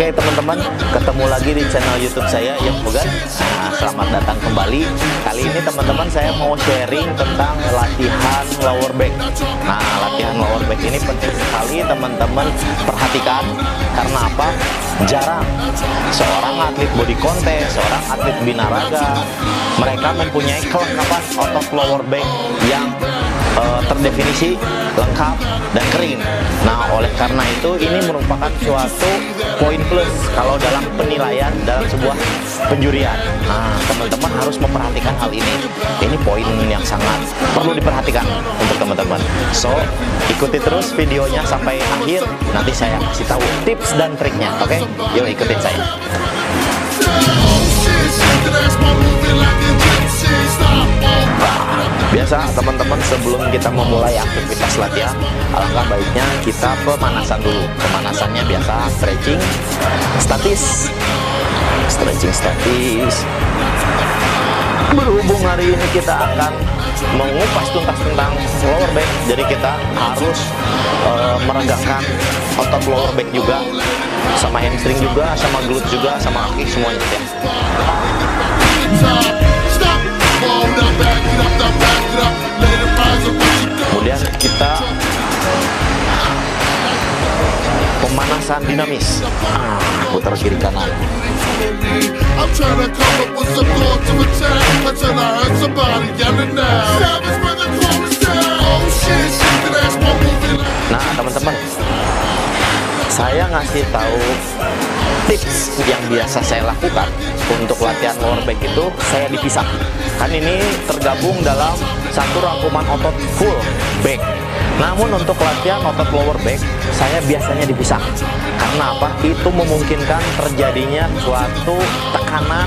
Oke teman-teman, ketemu lagi di channel YouTube saya Yang Bogan. Nah, selamat datang kembali. Kali ini teman-teman saya mau sharing tentang latihan lower back. Nah, latihan lower back ini penting sekali teman-teman perhatikan. Karena apa? Jarang seorang atlet body contest, seorang atlet binaraga, mereka mempunyai kelengkapan otot lower back yang terdefinisi, lengkap, dan kering. Nah, oleh karena itu ini merupakan suatu poin plus kalau dalam penilaian dalam sebuah penjurian. Nah, teman-teman harus memperhatikan hal ini. Ini poin yang sangat perlu diperhatikan untuk teman-teman. So, ikuti terus videonya sampai akhir. Nanti saya kasih tahu tips dan triknya. Oke? Yuk ikutin saya. Biasa teman-teman, sebelum kita memulai aktivitas latihan, alangkah baiknya kita pemanasan dulu. Pemanasannya biasa stretching statis. Berhubung hari ini kita akan mengupas tuntas tentang lower back, jadi kita harus meregangkan otot lower back juga, sama hamstring juga, sama glute juga, sama kaki semuanya ya. Kemudian kita pemanasan dinamis, putar kiri kanan. Nah teman-teman, saya ngasih tahu tips yang biasa saya lakukan untuk latihan lower back itu saya dipisah. Kan ini tergabung dalam satu rangkuman otot full back. Namun untuk latihan otot lower back saya biasanya dipisah. Karena apa? Itu memungkinkan terjadinya suatu tekanan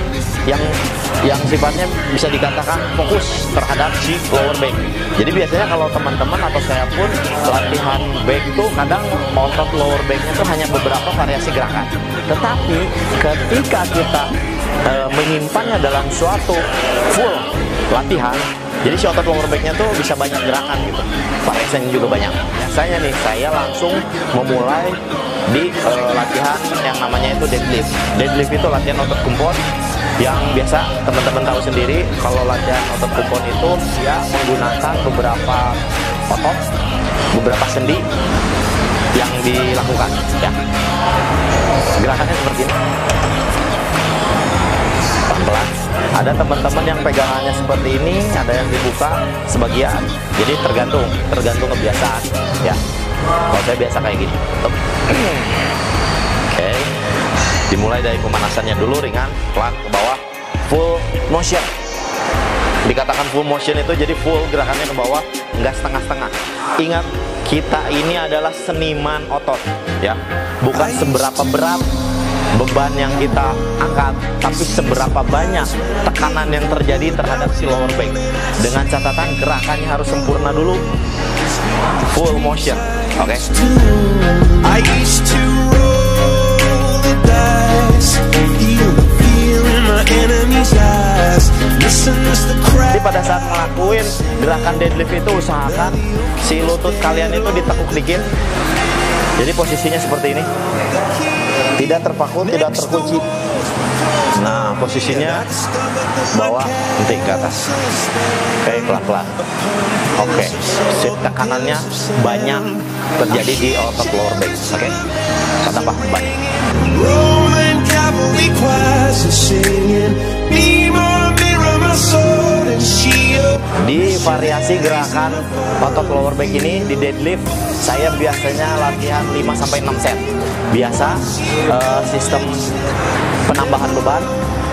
yang sifatnya bisa dikatakan fokus terhadap si lower back. Jadi biasanya kalau teman-teman atau saya pun latihan back itu kadang otot lower backnya itu hanya beberapa variasi gerakan. Tetapi ketika kita menyimpannya dalam suatu full latihan, jadi si otot lower backnya tuh bisa banyak gerakan gitu, variasinya juga banyak. Biasanya nih saya langsung memulai di latihan yang namanya itu deadlift. Deadlift itu latihan otot kumpul yang biasa teman-teman tahu sendiri. Kalau latihan otot kumpul itu dia menggunakan beberapa otot, beberapa sendi yang dilakukan ya. Gerakannya seperti ini. Pelan-pelan. Ada teman-teman yang pegangannya seperti ini, ada yang dibuka sebagian. Jadi tergantung kebiasaan ya. Kalau saya biasa kayak gini. Oke. Dimulai dari pemanasannya dulu ringan, pelan ke bawah, full motion. Dikatakan full motion itu jadi full gerakannya ke bawah, enggak setengah-setengah. Ingat, kita ini adalah seniman otot ya. Bukan seberapa berat beban yang kita angkat, tapi seberapa banyak tekanan yang terjadi terhadap si lower back. Dengan catatan gerakannya harus sempurna dulu, full motion. Oke? Jadi pada saat ngelakuin gerakan deadlift itu usahakan si lutut kalian itu ditekuk dikit. Jadi posisinya seperti ini, tidak terpaku, tidak terkunci. Nah, posisinya bawah, nanti ke atas. Oke, pelan-pelan. Oke, tekanannya banyak terjadi di otot lower back. Oke, kata apa? Banyak. Di variasi gerakan otot lower back ini di deadlift saya biasanya latihan 5-6 set. Biasa sistem penambahan beban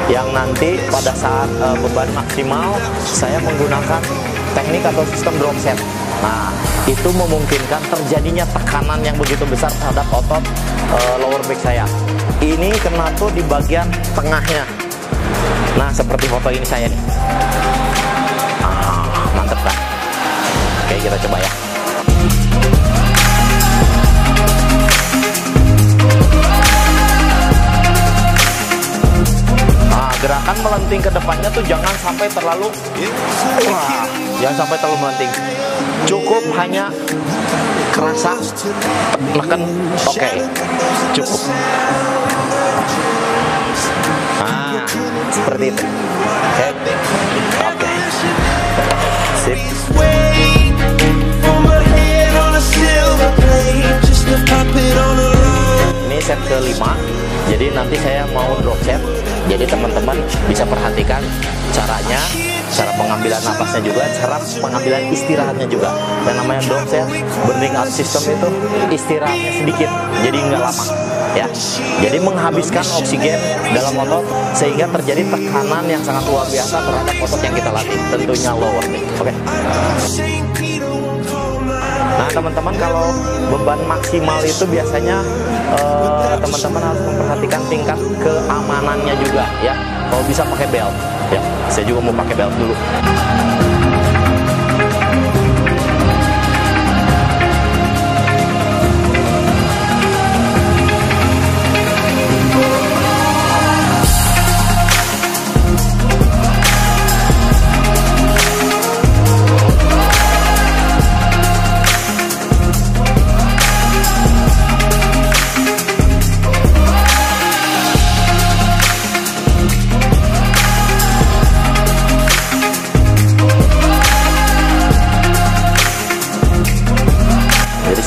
yang nanti pada saat beban maksimal saya menggunakan teknik atau sistem drop set. Nah, itu memungkinkan terjadinya tekanan yang begitu besar terhadap otot lower back saya. Ini kena tuh di bagian tengahnya. Nah, seperti foto ini saya nih. Mantep kan? Oke, kita coba ya. Nah, gerakan melenting ke depannya tuh jangan sampai terlalu jangan sampai terlalu melenting. Cukup hanya kerasa, neken, oke, cukup. Nah, seperti itu. Oke. Sip. Ini set kelima. Jadi nanti saya mau drop set. Jadi teman-teman bisa perhatikan caranya, cara pengambilan napasnya juga, cara pengambilan istirahatnya juga. Yang namanya drop set, burning out system itu istirahatnya sedikit, jadi nggak lama. Ya, jadi menghabiskan oksigen dalam otot sehingga terjadi tekanan yang sangat luar biasa terhadap otot yang kita latih, tentunya lower back. Oke. Nah teman-teman, kalau beban maksimal itu biasanya teman-teman harus memperhatikan tingkat keamanannya juga ya. Kalau bisa pakai belt ya, saya juga mau pakai belt dulu.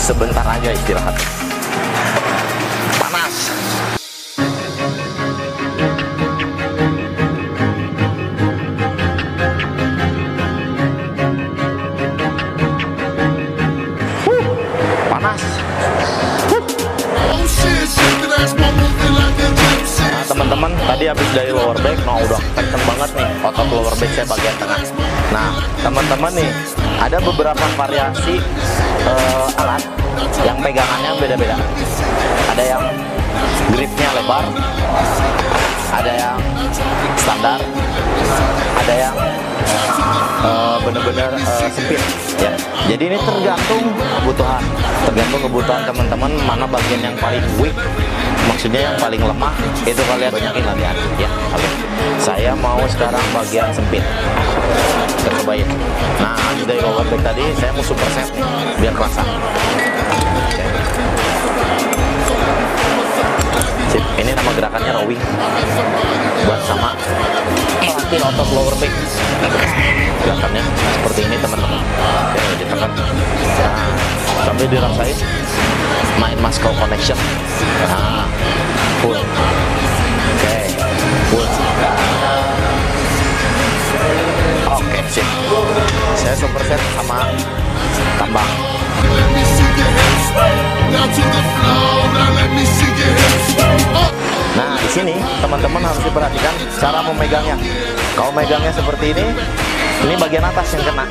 Sebentar aja istirahat. Panas. Panas. Nah, teman-teman, tadi habis dari lower back, udah kenceng banget nih otot lower back saya bagian tengah. Nah, teman-teman nih, ada beberapa variasi alat yang pegangannya beda-beda. Ada yang gripnya lebar, ada yang standar, ada yang benar-benar sempit ya. Jadi ini tergantung kebutuhan teman-teman, mana bagian yang paling weak, maksudnya yang paling lemah, itu kalian banyakin latihan ya. Oke. Saya mau sekarang bagian sempit. Kita cobain. Nah, dari lower back tadi saya mau superset nih, biar kerasa. Oke. Sip. Ini nama gerakannya rowing. Buat sama melatih otot lower back. Gerakannya seperti ini teman-teman. Oke, ditekan. Nah, sambil dirasain main muscle connection. Nah, full. Oke, full. Oke, sip. Saya superset sama tambang. Nah, di sini teman-teman harus diperhatikan cara memegangnya. Kalau megangnya seperti ini bagian atas yang kena.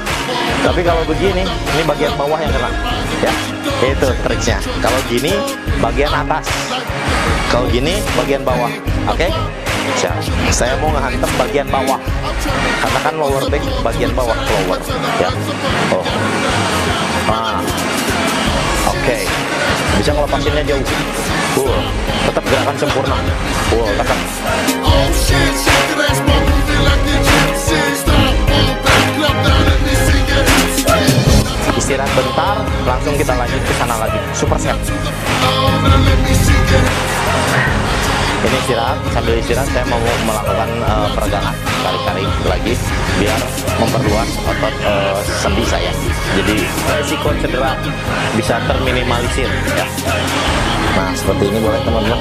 Tapi kalau begini, ini bagian bawah yang kena. Ya, itu triknya. Kalau gini, bagian atas. Kalau gini, bagian bawah. Oke? Saya mau ngehantem bagian bawah. Karena kan lower back bagian bawah, lower. Ya. Oh. Nah. Oke. Bisa ngelepasinnya jauh. Tetap gerakan sempurna. Tekan. Istirahat bentar, langsung kita lanjut ke sana lagi. Superset. Ini istirahat, sambil istirahat saya mau melakukan peregangan, tarik-tarik lagi biar memperluas otot sendi saya. Jadi resiko cedera bisa terminimalisir ya. Nah, seperti ini boleh teman-teman.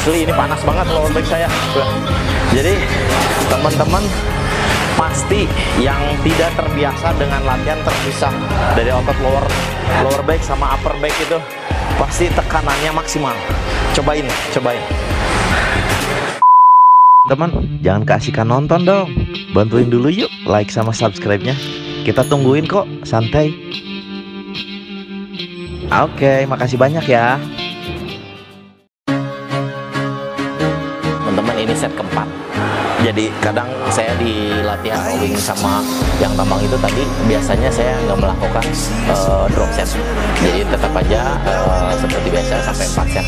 Asli ini panas banget lower back saya. Jadi teman-teman pasti yang tidak terbiasa dengan latihan terpisah dari otot lower back sama upper back itu pasti tekanannya maksimal. Cobain. Teman, jangan keasikan nonton dong. Bantuin dulu yuk like sama subscribe-nya. Kita tungguin kok, santai. Oke, makasih banyak ya. Teman-teman, ini set keempat. Jadi kadang saya di latihan rowing sama yang tambang itu tadi biasanya saya nggak melakukan drop set. Jadi tetap aja seperti biasa sampai 4 set.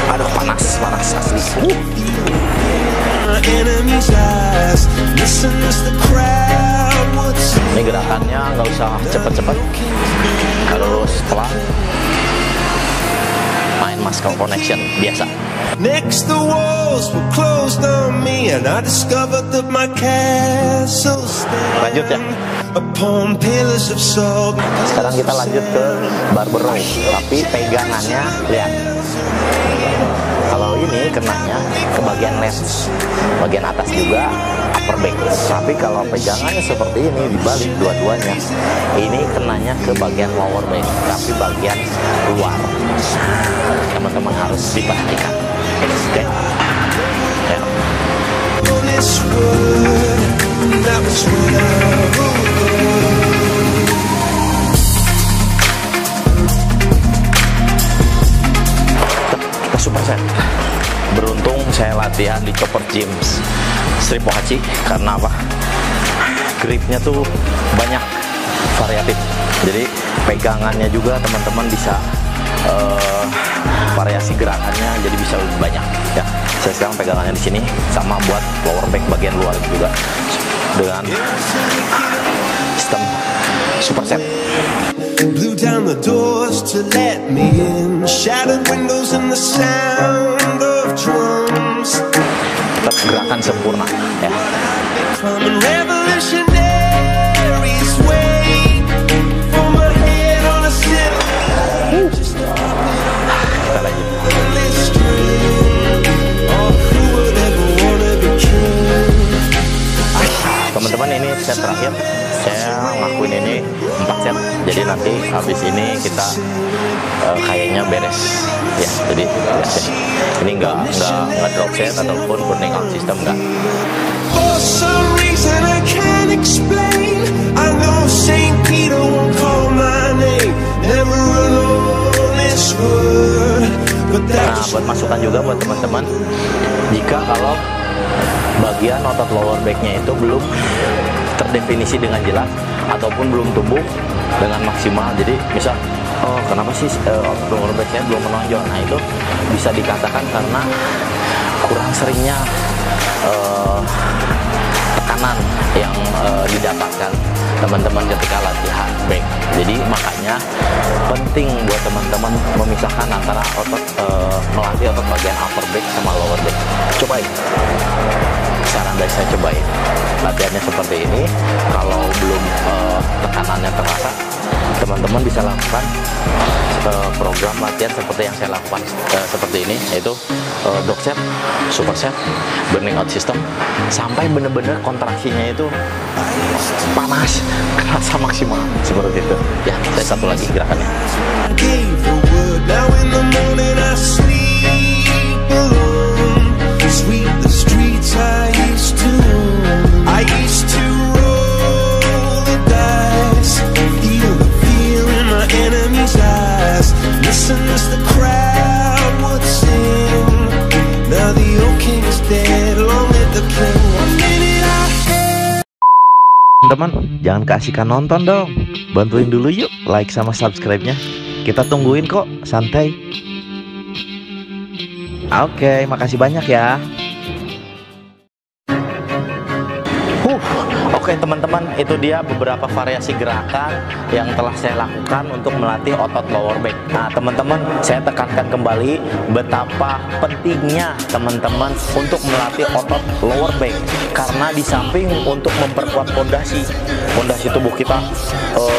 Aduh, panas asli. Ini gerakannya nggak usah cepet-cepet, harus pelan. Main muscle connection biasa. Next the walls were closed on me and I discovered that my castle stands. Lanjut ya. Upon pillars of salt. Sekarang kita lanjut ke barbell row, tapi pegangannya lihat. Kalau ini kenanya ke bagian left, bagian atas juga upper back. Tapi kalau pegangannya seperti ini dibalik dua-duanya, ini kenanya ke bagian lower back, tapi bagian luar. Teman-teman harus diperhatikan. Oke. Ya. Kita super set. Beruntung saya latihan di Chopper Gyms Strip Pohaci. Karena apa? Gripnya tuh banyak, variatif. Jadi pegangannya juga teman-teman bisa variasi gerakannya jadi bisa lebih banyak ya. Saya sekarang pegangannya di sini sama buat lower back bagian luar juga dengan sistem super set. Blew down the doors to let me in, shattered windows and the sound of drums. Tetap gerakan sempurna ya. Kita lanjut. Teman-teman, ini set terakhir. Saya ngelakuin ini 4 set. Jadi nanti habis ini kita kayaknya beres ya. Jadi beres ya. Ini nggak drop set ataupun burning out system nggak. Nah, buat masukan juga buat teman-teman, jika kalau bagian otot lower backnya itu belum terdefinisi dengan jelas ataupun belum tumbuh dengan maksimal, jadi misal kenapa sih otot lower back saya belum menonjol, nah itu bisa dikatakan karena kurang seringnya tekanan yang didapatkan teman-teman ketika latihan back. Jadi makanya penting buat teman-teman memisahkan antara otot melatih otot bagian upper back sama lower back. Cobain. Saran dari saya, cobain. Latihannya seperti ini. Kalau belum tekanannya terasa, teman-teman bisa lakukan program latihan seperti yang saya lakukan seperti ini, yaitu dog set, super set, burning out system, sampai bener-bener kontraksinya itu panas, kerasa maksimal seperti itu. Ya, saya satu lagi gerakannya. Teman-teman, jangan keasikan nonton dong. Bantuin dulu yuk like sama subscribe-nya. Kita tungguin kok, santai. Oke, makasih banyak ya. Oke teman-teman, itu dia beberapa variasi gerakan yang telah saya lakukan untuk melatih otot lower back. Nah teman-teman, saya tekankan kembali betapa pentingnya teman-teman untuk melatih otot lower back, karena di samping untuk memperkuat fondasi tubuh kita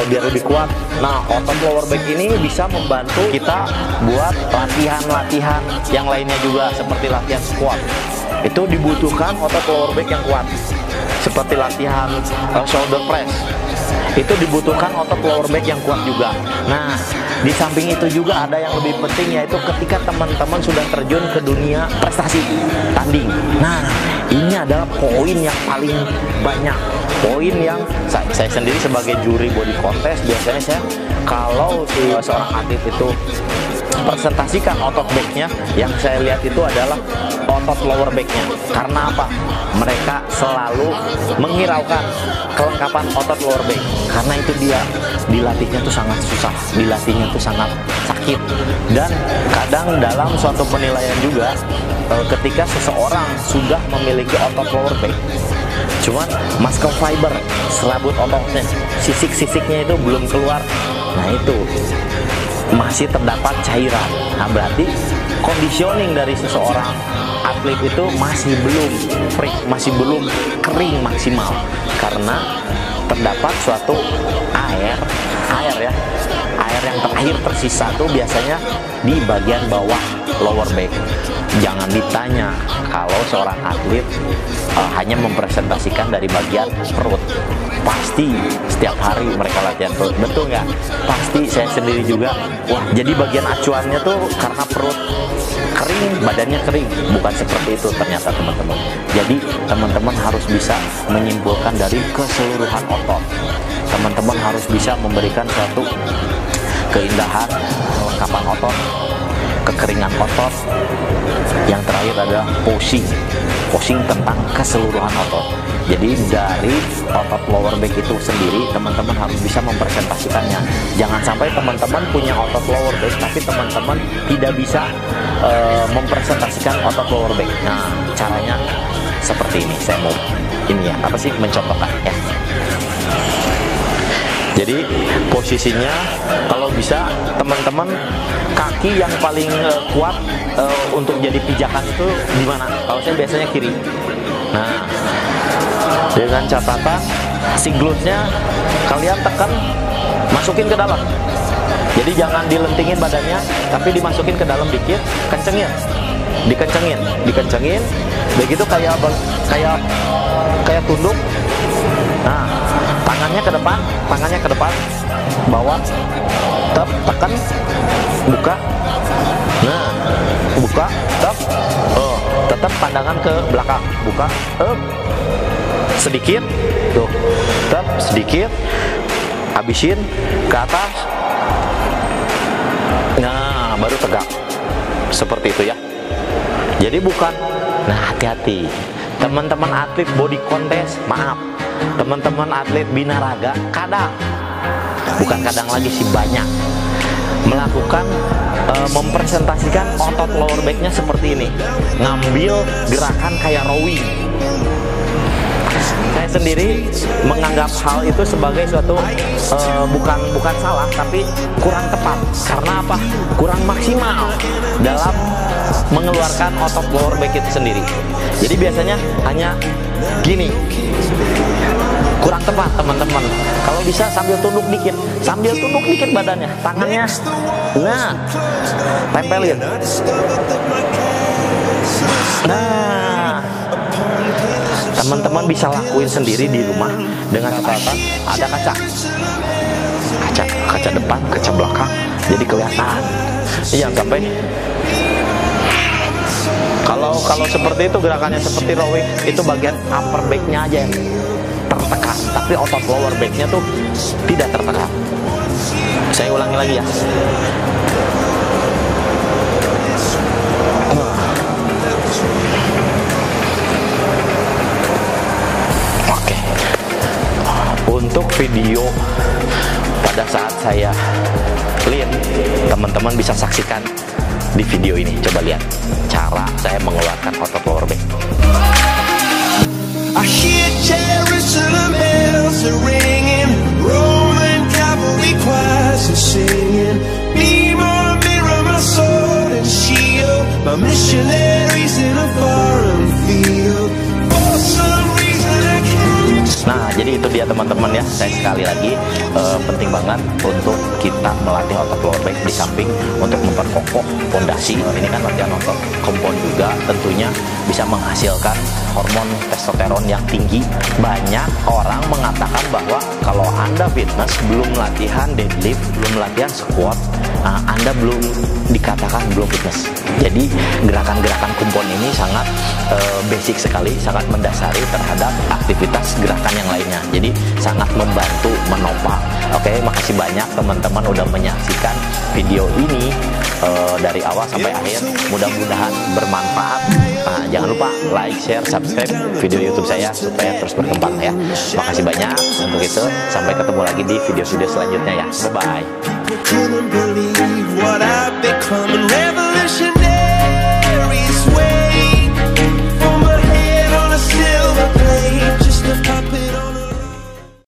biar lebih kuat, nah otot lower back ini bisa membantu kita buat latihan-latihan yang lainnya juga, seperti latihan squat. Itu dibutuhkan otot lower back yang kuat. Seperti latihan shoulder press, itu dibutuhkan otot lower back yang kuat juga. Nah, Di samping itu juga ada yang lebih penting, yaitu ketika teman-teman sudah terjun ke dunia prestasi tanding. Nah, ini adalah poin yang paling banyak. Poin yang saya sendiri sebagai juri body contest, biasanya saya kalau seorang atlet itu presentasikan otot backnya, yang saya lihat itu adalah otot lower backnya. Karena apa? Mereka selalu menghiraukan kelengkapan otot lower back, karena itu dia dilatihnya tuh sangat susah, dilatihnya tuh sangat sakit. Dan kadang dalam suatu penilaian juga, ketika seseorang sudah memiliki otot lower back, cuman muscle fiber, serabut ototnya, sisik-sisiknya itu belum keluar, nah itu masih terdapat cairan. Nah, berarti conditioning dari seseorang atlet itu masih belum freak, masih belum kering maksimal, karena terdapat suatu air yang terakhir tersisa tuh biasanya di bagian bawah lower back. Jangan ditanya kalau seorang atlet hanya mempresentasikan dari bagian perut. Pasti setiap hari mereka latihan perut, betul nggak? Pasti saya sendiri juga, wah jadi bagian acuannya tuh karena perut kering, badannya kering. Bukan seperti itu ternyata teman-teman. Jadi teman-teman harus bisa menyimpulkan dari keseluruhan otot. Teman-teman harus bisa memberikan suatu keindahan, kelengkapan otot, kekeringan otot. Yang terakhir adalah posing tentang keseluruhan otot. Jadi dari otot lower back itu sendiri teman-teman harus bisa mempresentasikannya. Jangan sampai teman-teman punya otot lower back tapi teman-teman tidak bisa mempresentasikan otot lower back. Nah, caranya seperti ini. Saya mau mencontohkan ya. Jadi posisinya kalau bisa teman-teman, kaki yang paling kuat untuk jadi pijakan itu di mana? Kalau saya biasanya kiri. Nah, dengan catatan si glutnya kalian tekan, masukin ke dalam. Jadi jangan dilentingin badannya, tapi dimasukin ke dalam dikit, kencengin, dikencengin, begitu kayak tunduk. Nah, tangannya ke depan, bawa, tekan, buka. Nah, buka, tetap pandangan ke belakang, buka, sedikit, tuh, tetap sedikit, habisin ke atas. Nah, baru tegak, seperti itu ya. Jadi bukan. Nah, hati-hati, teman-teman atlet body contest, maaf, teman-teman atlet binaraga bukan kadang lagi sih, banyak melakukan mempresentasikan otot lower backnya seperti ini, ngambil gerakan kayak rowing. Saya sendiri menganggap hal itu sebagai suatu bukan salah, tapi kurang tepat. Karena apa? Kurang maksimal dalam mengeluarkan otot lower back itu sendiri. Jadi biasanya hanya gini, kurang tepat teman-teman. Kalau bisa sambil tunduk dikit badannya, tangannya, nah, tempelin. Nah, teman-teman bisa lakuin sendiri di rumah dengan catatan ada kaca depan, kaca belakang, jadi kelihatan. Jangan sampai kalau seperti itu gerakannya seperti rowing, itu bagian upper backnya aja yang tertekan, tapi otot lower backnya tuh tidak tertekan. Saya ulangi lagi ya. Oke. Untuk video pada saat saya clean, teman-teman bisa saksikan di video ini. Coba lihat cara saya mengeluarkan otot lower back. I hear Jerusalem bells are ringing, Roman cavalry choirs are singing, mirror, mirror my sword and shield, my missionaries in a foreign field, for some reason I can't. Nah, jadi itu dia teman-teman ya. Saya sekali lagi penting banget untuk kita melatih otot lower back, di samping untuk memperkokoh fondasi. Ini kan latihan otot kompon juga, tentunya bisa menghasilkan hormon testosteron yang tinggi. Banyak orang mengatakan bahwa kalau Anda fitness, belum latihan deadlift, belum latihan squat, Anda belum dikatakan belum fitness. Jadi gerakan-gerakan kumpul ini sangat basic sekali, sangat mendasari terhadap aktivitas gerakan yang lainnya. Jadi sangat membantu, menopang. Oke, makasih banyak teman-teman udah menyaksikan video ini dari awal sampai akhir. Mudah-mudahan bermanfaat. Jangan lupa like, share, subscribe video YouTube saya supaya terus berkembang ya. Makasih banyak untuk itu. Sampai ketemu lagi di video-video selanjutnya ya. Bye-bye.